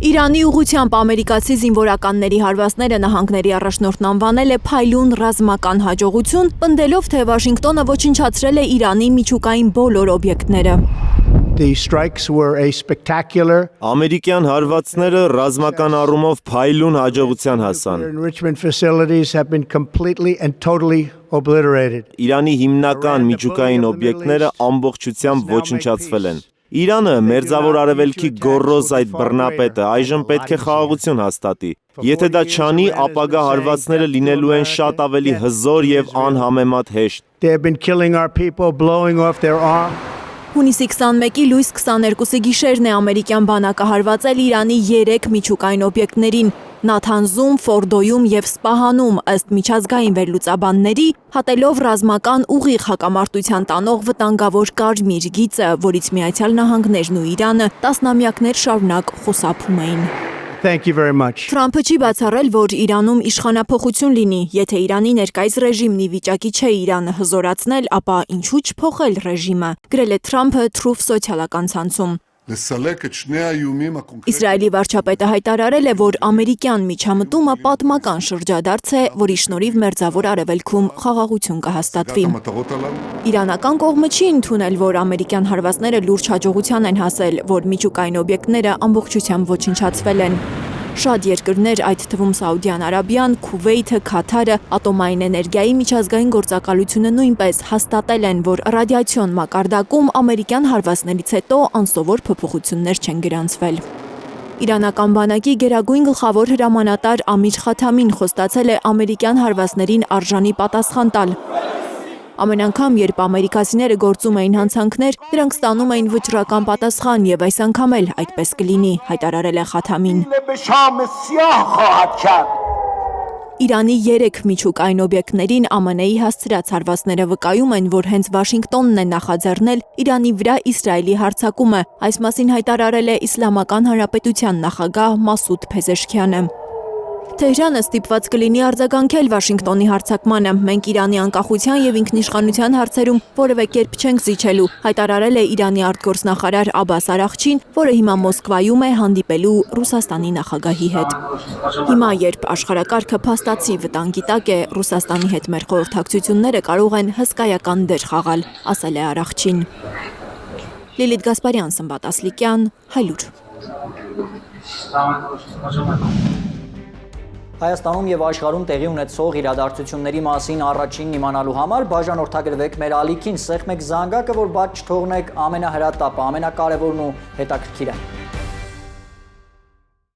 Իրանի ուղղությամբ ամերիկացի զինվորականների հարվածները նահանգների առաջնորդն անվանել է փայլուն ռազմական հաջողություն, պնդելով, թե Վաշինգտոնը ոչնչացրել է Իրանի միջուկային բոլոր օբյեկտները։ Ամերիկյան հարվածները ռազմական առումով փայլուն հաջողության հասան։ Իրանի հիմնական միջուկային օբյեկտները ամբողջությամբ ոչնչացվել են։ Իրանը մերձավոր արևելքի գոռոզ այդ բռնապետը այժմ պետք է խաղաղություն հաստատի։ Եթե դա չանի, ապագա հարվածները լինելու են շատ ավելի հզոր եւ անհամեմատ հեշտ։ Հունիսի 21-ի լույս 22-ի գիշերն է ամերիկյան բանակը հարվածել Իրանի 3 միջուկային օբյեկտներին՝ Նաթանզում, Ֆորդոյում եւ Սպահանում, ըստ միջազգային վերլուծաբանների, հատելով ռազմական ուղիղ հակամարտության տանող վտանգավոր կարմիր գիծը, որից Միացյալ Նահանգներն ու Իրանը տասնամյակներ շարունակ խուսափում էին։ Թրամփը չի բացառել, որ Իրանում իշխանափոխություն լինի, եթե Իրանի ներկայիս ռեժիմն ի վիճակի չէ Իրանը հզորացնել, ապա ինչու չփոխել ռեժիմը, գրել է Թրամփը Truth սոցիալական ցանցում։ Իսրայելի վարչապետը հայտարարել է, որ ամերիկյան միջամտումը պատմական շրջադարձ է, որի շնորհիվ մերձավոր արևելքում խաղաղություն կհաստատվի։ Իրանական կողմը չի ընդունել, որ ամերիկյան հարվածները լուրջ հաջողության են հասել, որ միջուկային օբյեկտները ամբողջությամբ ոչնչացվել են։ Շատ երկրներ, այդ թվում Սաուդյան Արաբիան, Քուվեյթը, Քաթարը, ատոմային էներգիայի միջազգային գործակալությունը նույնպես հաստատել են, որ ռադիացիոն մակարդակում ամերիկյան հարվածներից հետո անսովոր փոփոխություններ չեն գրանցվել։ Իրանական բանակի գերագույն գլխավոր հրամանատար Ամիր Խաթամին խոստացել է ամերիկյան հարվածներին արժանի պատասխան տալ։ Ամեն անգամ, երբ ամերիկացիները գործում էին հանցանքներ, դրանք ստանում էին վճռական պատասխան եւ այս անգամ էլ այդպես կլինի, հայտարարել է Խաթամին։ Իրանի 3 միջուկային օբյեկտներին ԱՄՆ-ի հասցրած հարվածները վկայում են, որ հենց Վաշինգտոնն է նախաձեռնել Իրանի վրա Իսրայելի հարձակումը, այս մասին հայտարարել է Իսլամական Հանրապետության նախագահ Մասուդ Փեզեշքյանը։ Թեհրանը ստիպված կլինի արձագանքել Վաշինգտոնի հարձակմանը, մենք Իրանի անկախության եւ ինքնիշխանության հարցերում որևէ կերպ չենք զիջելու, հայտարարել է Իրանի արտգործնախարար Աբաս Արաղչին, որը հիմա Մոսկվայում է հանդիպելու Ռուսաստանի նախագահի հետ։ Հիմա, երբ աշխարհակարգը փաստացի վտանգի տակ է, Ռուսաստանի հետ մեր խորհրդակցությունները կարող են հսկայական դեր խաղալ, ասել է Արաղչին։ Լիլիթ Գասպարյան, Սմբատ Ասլիկյան, Հայլուր։ Հայաստանում եւ աշխարհում տեղի ունեցող իրադարձությունների մասին առաջինն իմանալու համար բաժանորդագրվեք մեր ալիքին, սեղմեք զանգակը, որ բաց չթողնեք ամենահրատապը, ամենակարևորն ու հետաքրքիրը։